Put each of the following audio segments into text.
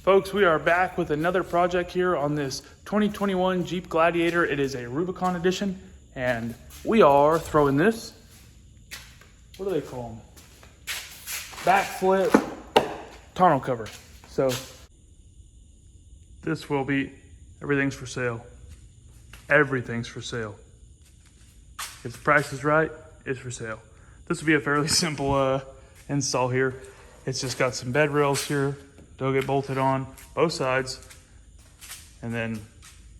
Folks, we are back with another project here on this 2021 Jeep Gladiator. It is a Rubicon edition, and we are throwing this, what do they call them? BakFlip tonneau cover. So this will be, everything's for sale. Everything's for sale. If the price is right, it's for sale. This will be a fairly simple install here. It's just got some bed rails here. They'll get bolted on both sides, and then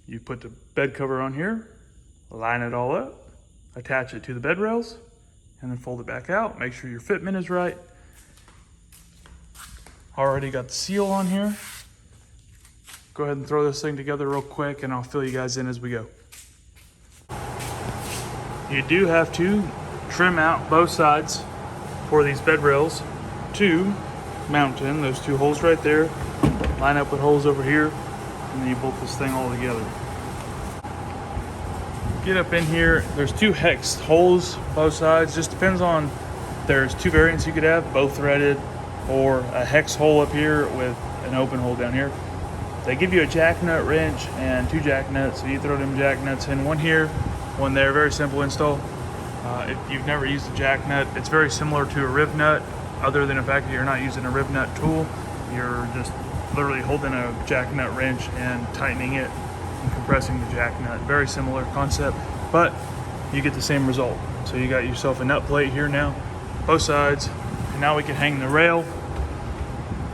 you put the bed cover on here, line it all up, attach it to the bed rails, and then fold it back out. Make sure your fitment is right. Already got the seal on here. Go ahead and throw this thing together real quick, and I'll fill you guys in as we go. You do have to trim out both sides for these bed rails to mount in those two holes right there, line up with holes over here, and then you bolt this thing all together. Get up in here, there's two hex holes both sides. Just depends on, there's two variants you could have, both threaded or a hex hole up here with an open hole down here. They give you a jack nut wrench and two jack nuts, so you throw them jack nuts in, one here, one there. Very simple install. If you've never used a jack nut, it's very similar to a riv nut, other than the fact that you're not using a riv nut tool. You're just literally holding a jack nut wrench and tightening it and compressing the jack nut. Very similar concept, but you get the same result. So you got yourself a nut plate here now, both sides, and now we can hang the rail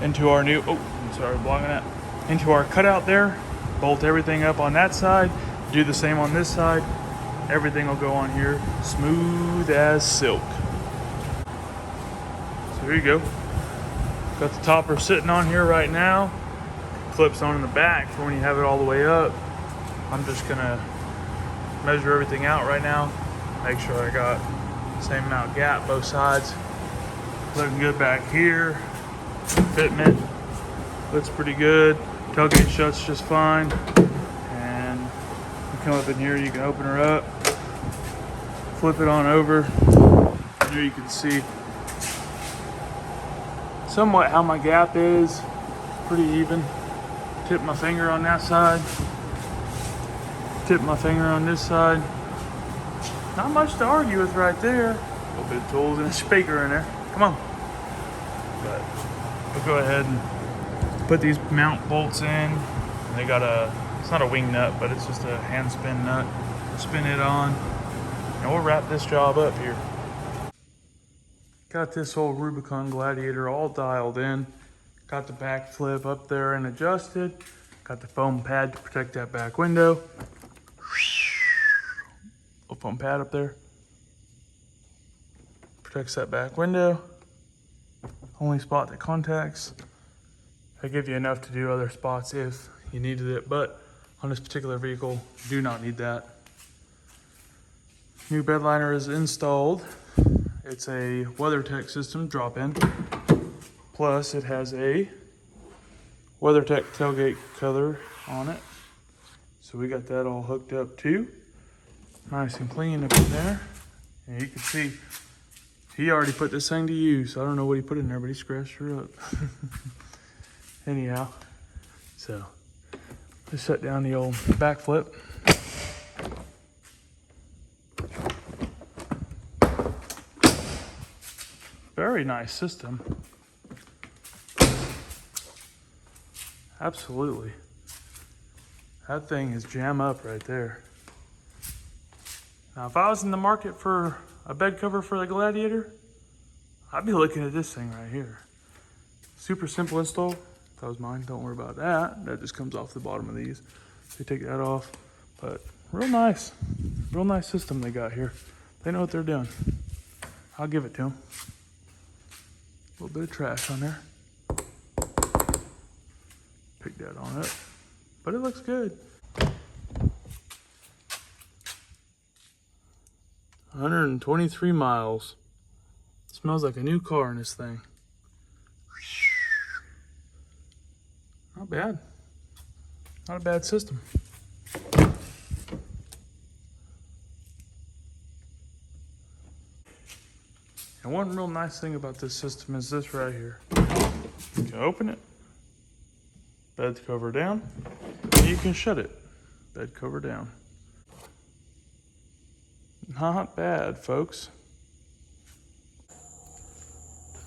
into our new, blocking that, into our cutout there, bolt everything up on that side, do the same on this side. Everything will go on here smooth as silk. So here you go. Got the topper sitting on here right now. Clips on in the back for when you have it all the way up. I'm just gonna measure everything out right now. Make sure I got the same amount of gap both sides. Looking good back here. Fitment looks pretty good. Tailgate shuts just fine. And you come up in here, you can open her up, flip it on over. Here you can see somewhat how my gap is. Pretty even. Tip my finger on that side. Tip my finger on this side. Not much to argue with right there. A little bit of tools and a speaker in there. Come on. But we'll go ahead and put these mount bolts in. They got a, it's not a wing nut, but it's just a hand spin nut. Spin it on, and we'll wrap this job up here. Got this old Rubicon Gladiator all dialed in. Got the BakFlip up there and adjusted. Got the foam pad to protect that back window. Little foam pad up there. Protects that back window. Only spot that contacts. They give you enough to do other spots if you needed it, but on this particular vehicle, do not need that. New bed liner is installed. It's a WeatherTech system drop-in. Plus it has a WeatherTech tailgate cover on it. So we got that all hooked up too. Nice and clean up in there. And you can see, he already put this thing to use. I don't know what he put in there, but he scratched her up. Anyhow, so just set down the old BakFlip. Very nice system. Absolutely. That thing is jam up right there. Now, if I was in the market for a bed cover for the Gladiator, I'd be looking at this thing right here. Super simple install. That was mine, don't worry about that. That just comes off the bottom of these. So you take that off, but real nice system they got here. They know what they're doing. I'll give it to them. A little bit of trash on there. Pick that on up, but it looks good. 123 miles. Smells like a new car in this thing. Not bad. Not a bad system. And one real nice thing about this system is this right here. You can open it, Bed cover down. You can shut it. Bed cover down. Not bad, folks.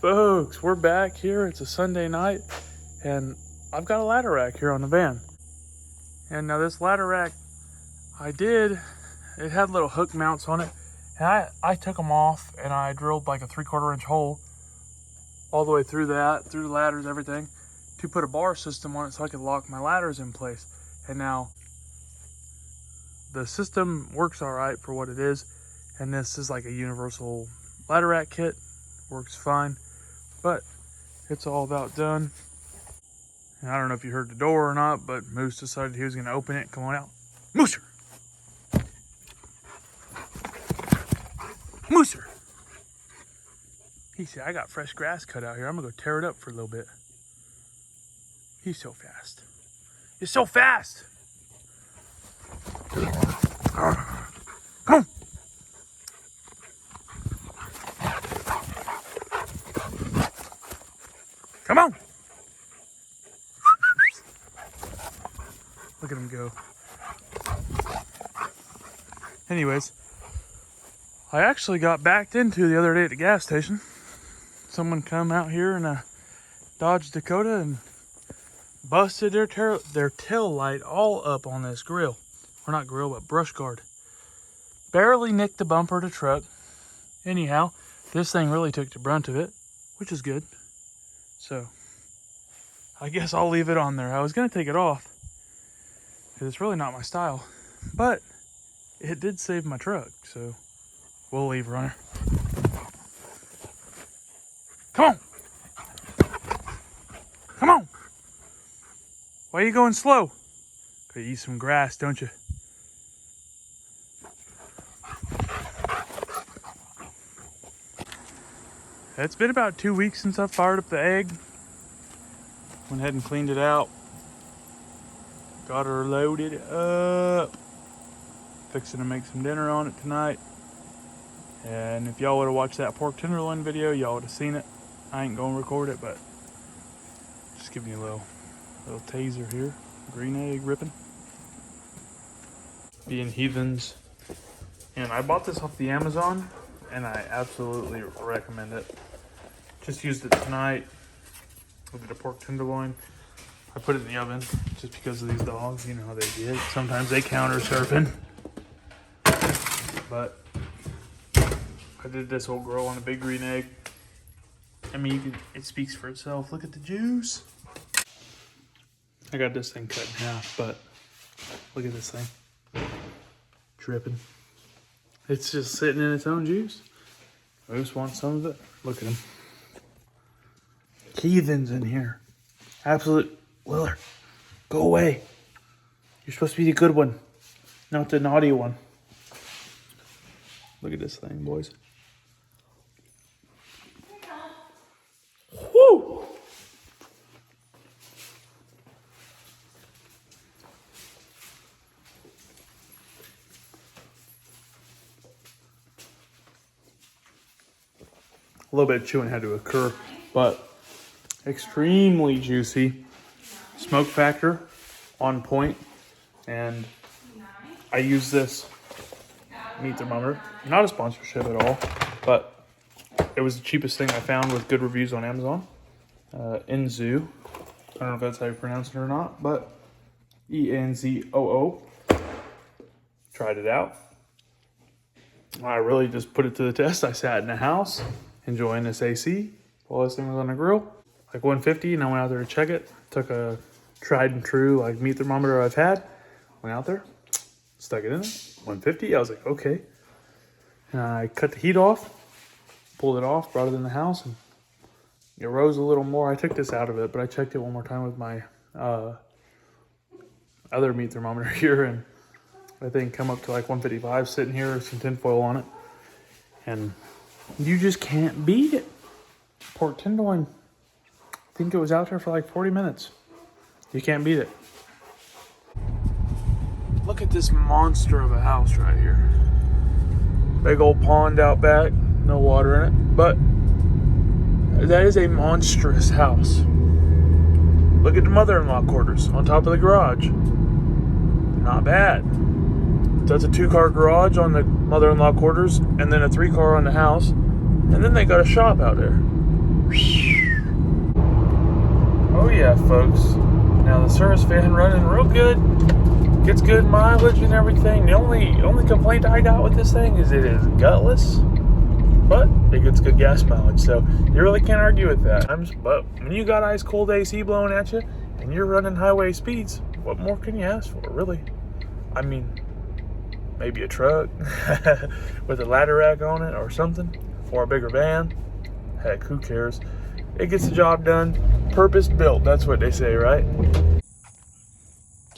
Folks, we're back here. It's a Sunday night, and I've got a ladder rack here on the van. And now this ladder rack, it had little hook mounts on it, and I took them off, and I drilled like a 3/4 inch hole all the way through the ladders, everything, to put a bar system on it so I could lock my ladders in place. And now the system works all right for what it is, and this is like a universal ladder rack kit. Works fine, but it's all about done. And I don't know if you heard the door or not, but Moose decided he was going to open it. Come on out. Mooser! Mooser! He said, I got fresh grass cut out here. I'm going to go tear it up for a little bit. He's so fast. He's so fast! Come on! Come on! Look at him go. Anyways, I actually got backed into the other day at the gas station. Someone come out here in a Dodge Dakota and busted their tail light all up on this grill. Or not grill, but brush guard. Barely nicked the bumper of the truck. Anyhow, this thing really took the brunt of it, which is good. So, I guess I'll leave it on there. I was going to take it off, because it's really not my style. But, it did save my truck, so we'll leave runner. Come on! Come on! Why are you going slow? Gotta eat some grass, don't you? It's been about 2 weeks since I fired up the egg. Went ahead and cleaned it out. Got her loaded up. Fixing to make some dinner on it tonight. And if y'all would have watched that pork tenderloin video, y'all would have seen it. I ain't gonna record it, but just giving you a little taser here. Green egg ripping. Being heathens. And I bought this off the Amazon, and I absolutely recommend it. Just used it tonight. Look at the pork tenderloin. I put it in the oven just because of these dogs. You know how they get. Sometimes they counter surfing. But I did this whole grill on a big green egg. I mean, it speaks for itself. Look at the juice. I got this thing cut in half, but look at this thing. Dripping. It's just sitting in its own juice. I just want some of it. Look at him. Heathens in here. Absolute Willard. Go away. You're supposed to be the good one, not the naughty one. Look at this thing, boys. Woo! A little bit of chewing had to occur, but extremely juicy. Smoke factor on point. And I use this meat thermometer. Not a sponsorship at all, but it was the cheapest thing I found with good reviews on Amazon. Enzo. I don't know if that's how you pronounce it or not, but Enzoo. Tried it out. I really just put it to the test. I sat in the house enjoying this AC while this thing was on the grill. Like 150, and I went out there to check it. Took a tried and true like meat thermometer I've had. Went out there, stuck it in it. 150. I was like, okay. And I cut the heat off, pulled it off, brought it in the house, and it rose a little more. I took this out of it, but I checked it one more time with my other meat thermometer here, and I think come up to like 155 sitting here with some tinfoil on it. And you just can't beat it. Pork tenderloin. I think it was out there for like 40 minutes. You can't beat it. Look at this monster of a house right here. Big old pond out back. No water in it. But that is a monstrous house. Look Look at the mother-in-law quarters on top of the garage. Not bad. That's a 2-car garage on the mother-in-law quarters, and then a 3-car on the house, and then they got a shop out there. Oh yeah, folks. Now the service van running real good. Gets good mileage and everything. The only complaint I got with this thing is it is gutless, but it gets good gas mileage, so you really can't argue with that. But when you got ice cold AC blowing at you and you're running highway speeds, what more can you ask for, really? I mean, maybe a truck with a ladder rack on it or something, or a bigger van. Heck, who cares? It gets the job done. Purpose built, that's what they say, right?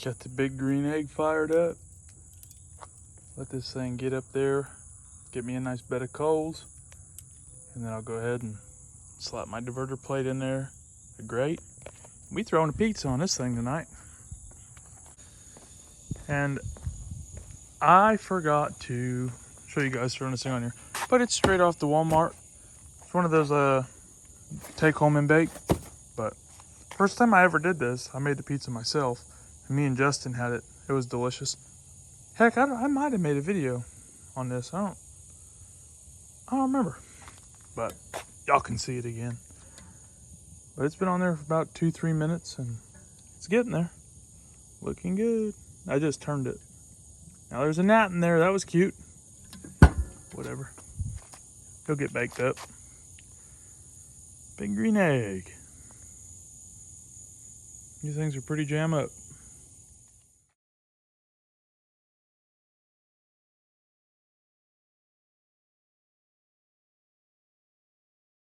Got the big green egg fired up. Let this thing get up there, get me a nice bed of coals, and then I'll go ahead and slap my diverter plate in there. A grate. We throwing a pizza on this thing tonight. And I forgot to show you guys throwing this thing on here, but it's straight off the Walmart. It's one of those take home and bake. But first time I ever did this, I made the pizza myself. And me and Justin had it. It was delicious. Heck, I might have made a video on this. I don't remember. But y'all can see it again. But it's been on there for about 2-3 minutes, and it's getting there. Looking good. I just turned it. Now there's a gnat in there. That was cute. Whatever. He'll get baked up. Big green egg. These things are pretty jam up.